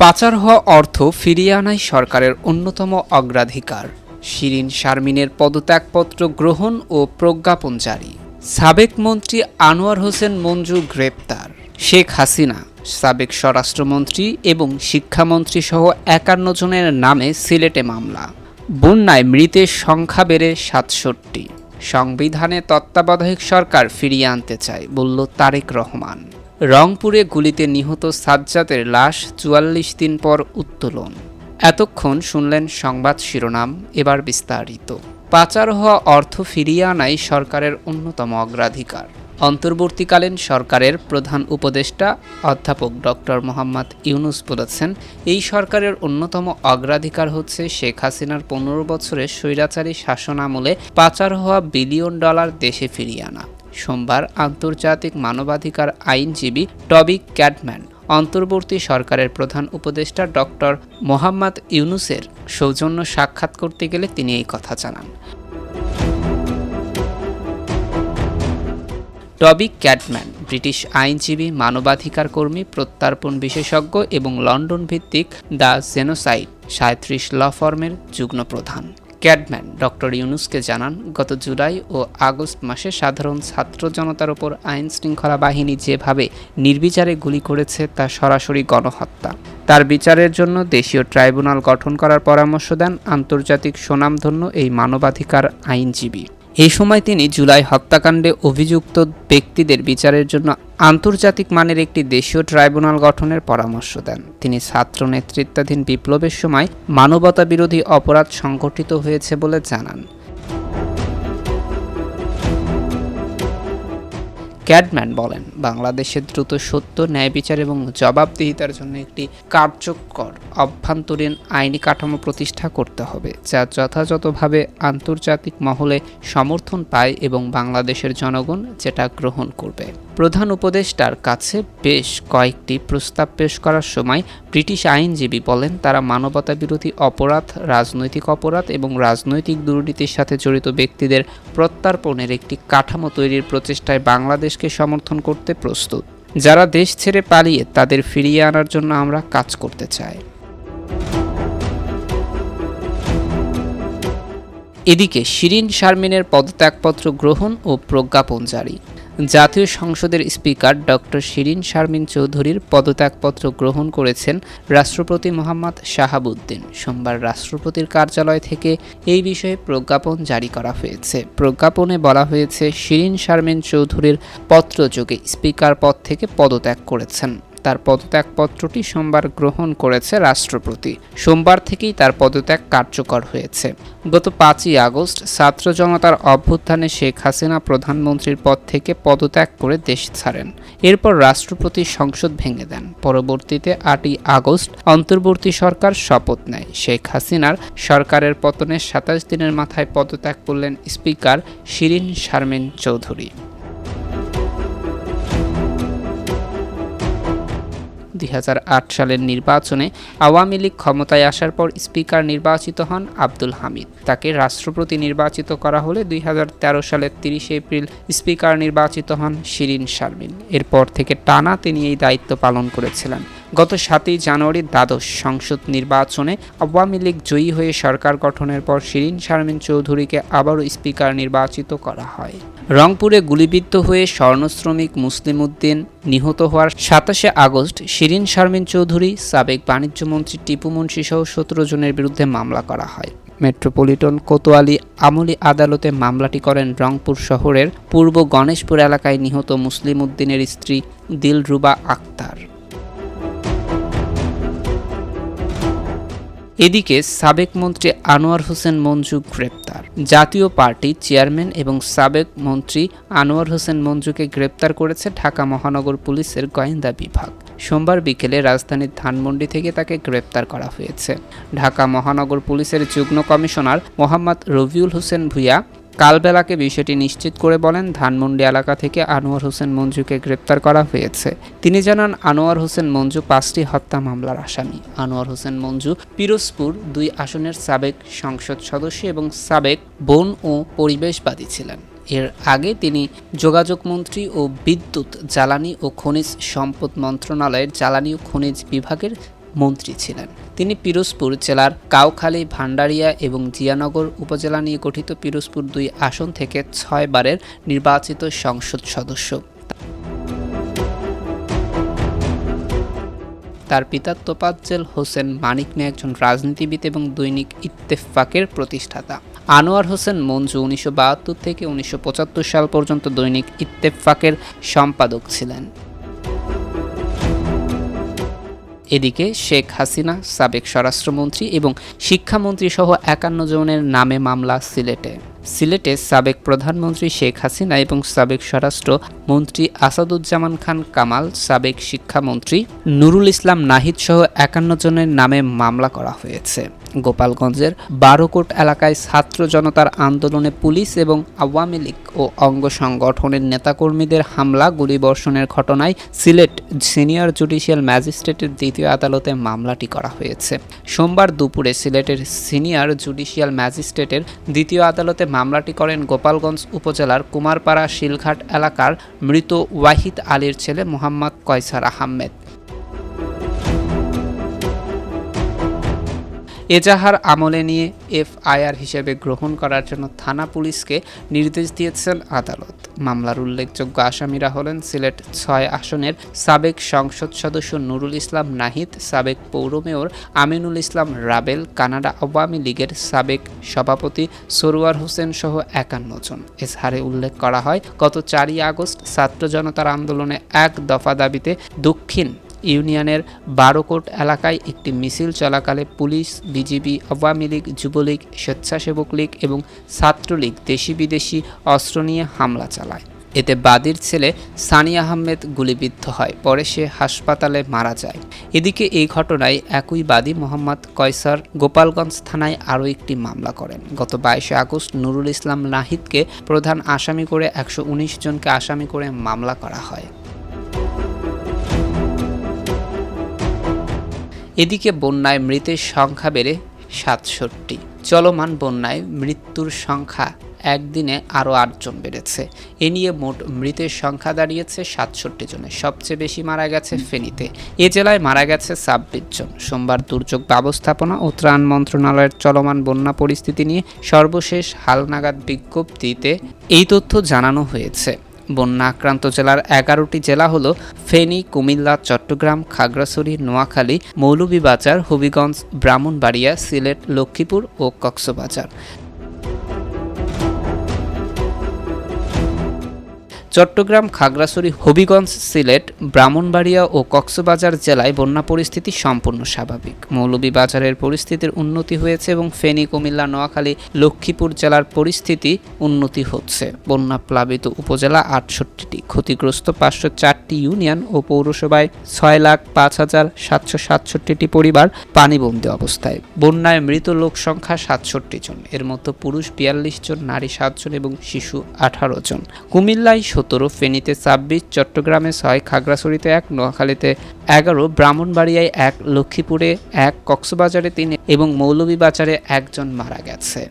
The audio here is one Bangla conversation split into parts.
পাচার হওয়া অর্থ ফিরিয়ে আনাই সরকারের অন্যতম অগ্রাধিকার। শিরীন শারমিনের পদত্যাগপত্র গ্রহণ ও প্রজ্ঞাপন জারি। সাবেক মন্ত্রী আনোয়ার হোসেন মঞ্জু গ্রেপ্তার। শেখ হাসিনা, সাবেক স্বরাষ্ট্রমন্ত্রী এবং শিক্ষামন্ত্রী সহ ৫১ জনের নামে সিলেটে মামলা। বন্যায় মৃতের সংখ্যা বেড়ে ৬৭। সংবিধানে তত্ত্বাবধায়ক সরকার ফিরিয়ে আনতে চায় বলল তারেক রহমান। রংপুরে গুলিতে নিহত সাজ্জাদের লাশ ৪৪ দিন পর উত্তোলন। এতক্ষণ শুনলেন সংবাদ শিরোনাম, এবার বিস্তারিত। পাচার হওয়া অর্থ ফিরিয়ে আনাই সরকারের অন্যতম অগ্রাধিকার। অন্তর্বর্তীকালীন সরকারের প্রধান উপদেষ্টা অধ্যাপক ডক্টর মোহাম্মদ ইউনূস বলেছেন, এই সরকারের অন্যতম অগ্রাধিকার হচ্ছে শেখ হাসিনার ১৫ বছরের স্বৈরাচারী শাসনামলে পাচার হওয়া বিলিয়ন ডলার দেশে ফিরিয়ে আনা। সোমবার আন্তর্জাতিক মানবাধিকার আইনজীবী টবি ক্যাডম্যান অন্তর্বর্তী সরকারের প্রধান উপদেষ্টা ডক্টর মোহাম্মদ ইউনূসের সৌজন্য সাক্ষাৎ করতে গেলে তিনি এই কথা জানান। টবি ক্যাডম্যান ব্রিটিশ আইনজীবী, মানবাধিকার কর্মী, প্রত্যার্পণ বিশেষজ্ঞ এবং লন্ডন ভিত্তিক দ্য জেনোসাইড ৩৭ ল ফার্মের যুগ্ম প্রধান। ক্যাডম্যান ডক্টর ইউনূসকে জানান, গত জুলাই ও আগস্ট মাসে সাধারণ ছাত্র জনতার ওপর আইন শৃঙ্খলা বাহিনী যেভাবে নির্বিচারে গুলি করেছে তা সরাসরি গণহত্যা। তার বিচারের জন্য দেশীয় ট্রাইব্যুনাল গঠন করার পরামর্শ দেন আন্তর্জাতিক সুনামধন্য এই মানবাধিকার আইনজীবী। এই সময় তিনি জুলাই হত্যাকাণ্ডে অভিযুক্ত ব্যক্তিদের বিচারের জন্য আন্তর্জাতিক মানের একটি দেশীয় ট্রাইব্যুনাল গঠনের পরামর্শ দেন। তিনি ছাত্র নেতৃত্বাধীন বিপ্লবের সময় মানবতাবিরোধী অপরাধ সংঘটিত হয়েছে বলে জানান। ক্যাডম্যান বলেন, বাংলাদেশের দ্রুত সত্য, ন্যায় বিচার এবং জবাবদিহিতার জন্য একটি কার্যকর অভ্যন্তরীণ আইনি কাঠামো প্রতিষ্ঠা করতে হবে, যা যথাযথভাবে আন্তর্জাতিক মহলে সমর্থন পায় এবং বাংলাদেশের জনগণ যেটা গ্রহণ করবে। প্রধান উপদেষ্টার কাছে বেশ কয়েকটি প্রস্তাব পেশ করার সময় ব্রিটিশ আইনজীবী বলেন, তারা মানবতাবিরোধী অপরাধ, রাজনৈতিক অপরাধ এবং রাজনৈতিক দুর্নীতির সাথে জড়িত ব্যক্তিদের প্রত্যার্পণের একটি কাঠামো তৈরির প্রচেষ্টায় বাংলাদেশকে সমর্থন করতে প্রস্তুত। যারা দেশ ছেড়ে পালিয়ে তাদের ফিরিয়ে আনার জন্য আমরা কাজ করতে চাই। এদিকে শিরীন শারমিনের পদত্যাগপত্র গ্রহণ ও প্রজ্ঞাপন জারি। জাতীয় সংসদের স্পিকার ডক্টর শিরীন শারমিন চৌধুরীর পদত্যাগপত্র গ্রহণ করেছেন রাষ্ট্রপতি মোহাম্মদ শাহাবুদ্দিন। সোমবার রাষ্ট্রপতির কার্যালয় থেকে এই বিষয়ে প্রজ্ঞাপন জারি করা হয়েছে। প্রজ্ঞাপনে বলা হয়েছে, শিরীন শারমিন চৌধুরীর পত্রযোগে স্পিকার পদ থেকে পদত্যাগ করেছেন। তার পদত্যাগপত্রটি সোমবার গ্রহণ করেছে রাষ্ট্রপতি। সোমবার থেকেই তার পদত্যাগ কার্যকর হয়েছে। গত ৫ই আগস্ট ছাত্র জনতার অভ্যুত্থানে শেখ হাসিনা প্রধানমন্ত্রীর পদ থেকে পদত্যাগ করে দেশ ছাড়েন। এরপর রাষ্ট্রপতি সংসদ ভেঙে দেন। পরবর্তীতে ৮ই আগস্ট অন্তর্বর্তী সরকার শপথ নেয়। শেখ হাসিনার সরকারের পতনের ২৭ দিনের মাথায় পদত্যাগ করলেন স্পিকার শিরীন শারমিন চৌধুরী। ২০০৮ সালের নির্বাচনে আওয়ামী লীগ ক্ষমতায় আসার পর স্পিকার নির্বাচিত হন আব্দুল হামিদ। তাকে রাষ্ট্রপতি নির্বাচিত করা হলে ২০১৩ সালের ৩০ এপ্রিল স্পিকার নির্বাচিত হন শিরীন শারমিন। এরপর থেকে টানা তিনি এই দায়িত্ব পালন করেছিলেন। গত ৭ই জানুয়ারি দ্বাদশ সংসদ নির্বাচনে আওয়ামী লীগ জয়ী হয়ে সরকার গঠনের পর শিরীন শারমিন চৌধুরীকে আবারও স্পিকার নির্বাচিত করা হয়। রংপুরে গুলিবিদ্ধ হয়ে স্বর্ণ শ্রমিক মুসলিম উদ্দিন নিহত হওয়ার ২৭শে আগস্ট শিরীন শারমিন চৌধুরী, সাবেক বাণিজ্যমন্ত্রী টিপু মুনশি সহ ১৭ জনের বিরুদ্ধে মামলা করা হয়। মেট্রোপলিটন কোতোয়ালি আমলি আদালতে মামলাটি করেন রংপুর শহরের পূর্ব গণেশপুর এলাকায় নিহত মুসলিম উদ্দিনের স্ত্রী দিলরুবা আক্তার। এদিকে সাবেক মন্ত্রী আনোয়ার হোসেন মঞ্জু গ্রেপ্তার। জাতীয় পার্টির চেয়ারম্যান এবং সাবেক মন্ত্রী আনোয়ার হোসেন মঞ্জুকে গ্রেপ্তার করেছে ঢাকা মহানগর পুলিশের গোয়েন্দা বিভাগ। সোমবার বিকেলে রাজধানীর ধানমন্ডি থেকে তাকে গ্রেপ্তার করা হয়েছে। ঢাকা মহানগর পুলিশের যুগ্ম কমিশনার মোহাম্মদ রবিউল হোসেন ভূঁইয়া কালবেলাকে বিষয়টি নিশ্চিত করে বলেন, ধানমন্ডি এলাকা থেকে আনোয়ার হোসেন মঞ্জুকে গ্রেপ্তার করা হয়েছে। তিনি জানান, আনোয়ার হোসেন মঞ্জু ৫টি হত্যা মামলার আসামি। আনোয়ার হোসেন মঞ্জু পিরোজপুর ২ আসনের সাবেক সংসদ সদস্য এবং সাবেক বন ও পরিবেশবাদী ছিলেন। এর আগে তিনি যোগাযোগ মন্ত্রী ও বিদ্যুৎ, জ্বালানি ও খনিজ সম্পদ মন্ত্রণালয়ের জ্বালানি ও খনিজ বিভাগের মন্ত্রী ছিলেন। তিনি পিরোজপুর জেলার কাউখালী, ভান্ডারিয়া এবং জিয়ানগর উপজেলা নিয়ে গঠিত পিরোজপুর 2 আসন থেকে 6 বারের নির্বাচিত সংসদ সদস্য। তার পিতা তোফাজ্জল হোসেন মানিক মিয়া একজন রাজনীতিবিদ এবং দৈনিক ইত্তেফাকের প্রতিষ্ঠাতা। আনোয়ার হোসেন মঞ্জু 1972 থেকে 1975 সাল পর্যন্ত দৈনিক ইত্তেফাকের সম্পাদক ছিলেন। এদিকে শেখ হাসিনা, সাবেক স্বরাষ্ট্রমন্ত্রী এবং শিক্ষামন্ত্রী সহ 51 জনের নামে মামলা সিলেটে সাবেক প্রধানমন্ত্রী শেখ হাসিনা এবং সাবেক স্বরাষ্ট্র মন্ত্রী আসাদুজ্জামান খান কামাল, সাবেক শিক্ষামন্ত্রী নুরুল ইসলাম নাহিদ সহ 51 জনের নামে মামলা করা হয়েছে। গোপালগঞ্জের 12 কোট এলাকায় ছাত্র জনতার আন্দোলনে পুলিশ এবং আওয়ামী লীগ ও অঙ্গ সংগঠনের নেতাকর্মীদের হামলা, গুলিবর্ষণের ঘটনায় সিলেট সিনিয়র জুডিশিয়াল ম্যাজিস্ট্রেটের 2য় আদালতে মামলাটি করা হয়েছে। সোমবার দুপুরে সিলেটের সিনিয়র জুডিশিয়াল ম্যাজিস্ট্রেটের 2য় আদালতে মামলাটি করেন গোপালগঞ্জ উপজেলার কুমারপাড়া শিলঘাট এলাকার মৃত ওয়াহিদ আলীর ছেলে মোহাম্মদ কয়সার আহমেদ। এজাহার আমলে নিয়ে এফআইআর হিসেবে গ্রহণ করার জন্য থানা পুলিশকে নির্দেশ দিয়েছেন আদালত। মামলার উল্লেখযোগ্য আসামিরা হলেন সিলেট 6 আসনের সাবেক সংসদ সদস্য নুরুল ইসলাম নাহিদ, সাবেক পৌর মেয়র আমিনুল ইসলাম রাবেল, কানাডা আওয়ামী লীগের সাবেক সভাপতি সরোয়ার হোসেন সহ 51 জন। এজাহারে উল্লেখ করা হয়, গত 4ই আগস্ট ছাত্র জনতার আন্দোলনে 1 দফা দাবিতে দক্ষিণ ইউনিয়নের 12 কোট এলাকায় একটি মিছিল চলাকালে পুলিশ, বিজিবি, আওয়ামী লীগ, যুবলীগ, স্বেচ্ছাসেবক লীগ এবং ছাত্রলীগ দেশি বিদেশি অস্ত্র নিয়ে হামলা চালায়। এতে বাদীর ছেলে সানি আহমেদ গুলিবিদ্ধ হয়, পরে সে হাসপাতালে মারা যায়। এদিকে এই ঘটনায় একই বাদী মোহাম্মদ কয়সার গোপালগঞ্জ থানায় আরও একটি মামলা করেন। গত 22 আগস্ট নুরুল ইসলাম নাহিদকে প্রধান আসামি করে 119 জনকে আসামি করে মামলা করা হয়। এদিকে বন্যায় মৃতের সংখ্যা বেড়ে 67। চলমান বন্যায় মৃত্যুর সংখ্যা একদিনে আরও 8 জন বেড়েছে। এ নিয়ে মোট মৃতের সংখ্যা দাঁড়িয়েছে 67 জনে। সবচেয়ে বেশি মারা গেছে ফেনীতে। এ জেলায় মারা গেছে 26 জন। সোমবার দুর্যোগ ব্যবস্থাপনা ও ত্রাণ মন্ত্রণালয়ের চলমান বন্যা পরিস্থিতি নিয়ে সর্বশেষ হালনাগাদ বিজ্ঞপ্তিতে এই তথ্য জানানো হয়েছে। বন্যা আক্রান্ত জেলার 11টি জেলা হলো ফেনী, কুমিল্লা, চট্টগ্রাম, খাগড়াছড়ি, নোয়াখালী, মৌলভীবাজার, হবিগঞ্জ, ব্রাহ্মণবাড়িয়া, সিলেট, লক্ষ্মীপুর ও কক্সবাজার। চট্টগ্রাম, খাগড়াছড়ি, হবিগঞ্জ, সিলেট, ব্রাহ্মণবাড়িয়া ও কক্সবাজার জেলায় বন্যা পরিস্থিতি সম্পূর্ণ স্বাভাবিক। মৌলভীবাজারের পরিস্থিতির উন্নতি হয়েছে এবং ফেনী, কুমিল্লা, নোয়াখালী, লক্ষ্মীপুর জেলার পরিস্থিতি উন্নতি হচ্ছে। বন্যা প্লাবিত উপজেলা 68টি, ক্ষতিগ্রস্ত 504টি ইউনিয়ন ও পৌরসভায় 6,05,767টি পরিবার পানিবন্দী অবস্থায়। বন্যায় মৃত লোক সংখ্যা 67 জন, এর মধ্যে পুরুষ 42 জন, নারী 7 জন এবং শিশু 18 জন। কুমিল্লায় 17, ফেনীতে 26, চট্টগ্রামে 6, খাগড়াছড়িতে 1, নোয়াখালীতে 11, ব্রাহ্মণবাড়িয়ায় 1, লক্ষ্মীপুরে 1, কক্সবাজারে 3 এবং মৌলভীবাজারে 1 জন মারা গেছে।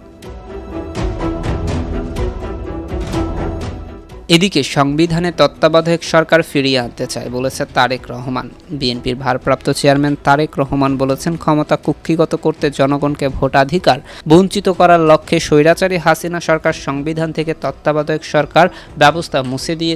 এদিকে সংবিধানে তত্ত্বাবধায়ক সরকার ফিরিয়ে আনতে চায় বলেছে তারেক রহমান। বিএনপির ভারপ্রাপ্ত চেয়ারম্যান তারেক রহমান বলেছেন, ক্ষমতা কুক্ষিগত করতে জনগণকে ভোটাধিকার বঞ্চিত করার লক্ষ্যে স্বৈরাচারী হাসিনা সরকার সংবিধান থেকে তত্ত্বাবধায়ক সরকার ব্যবস্থা মুছে দিয়ে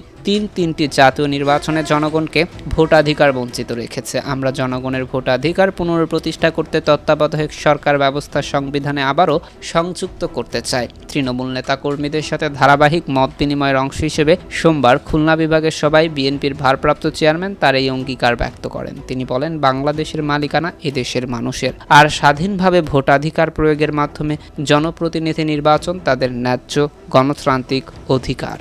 তিনটি জাতীয় নির্বাচনে জনগণকে ভোটাধিকার বঞ্চিত রেখেছে। আমরা জনগণের ভোটাধিকার পুনঃপ্রতিষ্ঠা করতে তত্ত্বাবধায়ক সরকার ব্যবস্থা সংবিধানে আবারও সংযুক্ত করতে চাই। তৃণমূল নেতাকর্মীদের সাথে ধারাবাহিক মত বিনিময়ের অংশ হিসেবে সোমবার খুলনা বিভাগের সভায় বিএনপির ভারপ্রাপ্ত চেয়ারম্যান তার এই অঙ্গীকার ব্যক্ত করেন। তিনি বলেন, বাংলাদেশের মালিকানা এদেশের মানুষের, আর স্বাধীনভাবে ভোটাধিকার প্রয়োগের মাধ্যমে জনপ্রতিনিধি নির্বাচন তাদের ন্যায্য গণতান্ত্রিক অধিকার।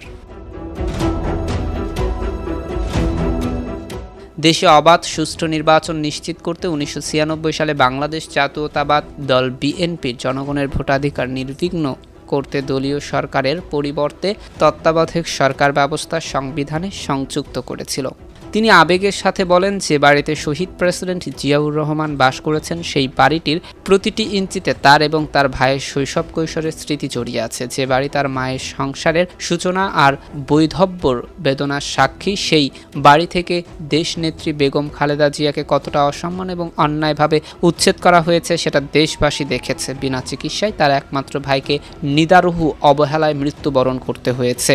দেশে অবাধ সুষ্ঠু নির্বাচন নিশ্চিত করতে 1996 সালে বাংলাদেশ জাতীয়তাবাদ দল বিএনপির জনগণের ভোটাধিকার নির্বিঘ্ন করতে দলীয় সরকারের পরিবর্তে তত্ত্বাবধায়ক সরকার ব্যবস্থা সংবিধানে সংযুক্ত করেছিল। তিনি আবেগের সাথে বলেন, যে বাড়িতে শহীদ প্রেসিডেন্ট জিয়াউর রহমান বাস করেছেন সেই বাড়িটির প্রতিটি ইঞ্চিতে তার এবং তার ভাইয়ের শৈশব কৈশোরের স্মৃতি জড়িয়ে আছে। যে বাড়ি তার মায়ের সংসারের সূচনা আর বৈধব্যর বেদনার সাক্ষী, সেই বাড়ি থেকে দেশনেত্রী বেগম খালেদা জিয়াকে কতটা অসম্মান এবং অন্যায়ভাবে উচ্ছেদ করা হয়েছে সেটা দেশবাসী দেখেছে। বিনা চিকিৎসায় তার একমাত্র ভাইকে নিদারুহ অবহেলায় মৃত্যুবরণ করতে হয়েছে।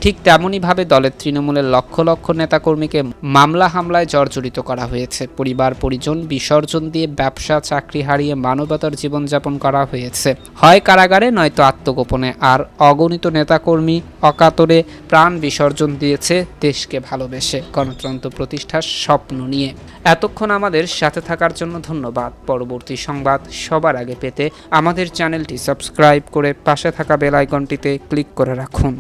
ঠিক তেমনইভাবে দলের তৃণমূলের লক্ষ লক্ষ নেতাকর্মীকে মামলা হামলায় জর্জরিত করা হয়েছে। পরিবার পরিজন বিসর্জন দিয়ে ব্যবসা চাকরি হারিয়ে মানবতার জীবনযাপন করা হয়েছে, হয় কারাগারে নয়তো আত্মগোপনে। আর অগণিত নেতাকর্মী অকাতরে প্রাণ বিসর্জন দিয়েছে দেশকে ভালোবেসে, গণতন্ত্র প্রতিষ্ঠার স্বপ্ন নিয়ে। এতক্ষণ আমাদের সাথে থাকার জন্য ধন্যবাদ। পরবর্তী সংবাদ সবার আগে পেতে আমাদের চ্যানেলটি সাবস্ক্রাইব করে পাশে থাকা বেল আইকনটিতে ক্লিক করে রাখুন।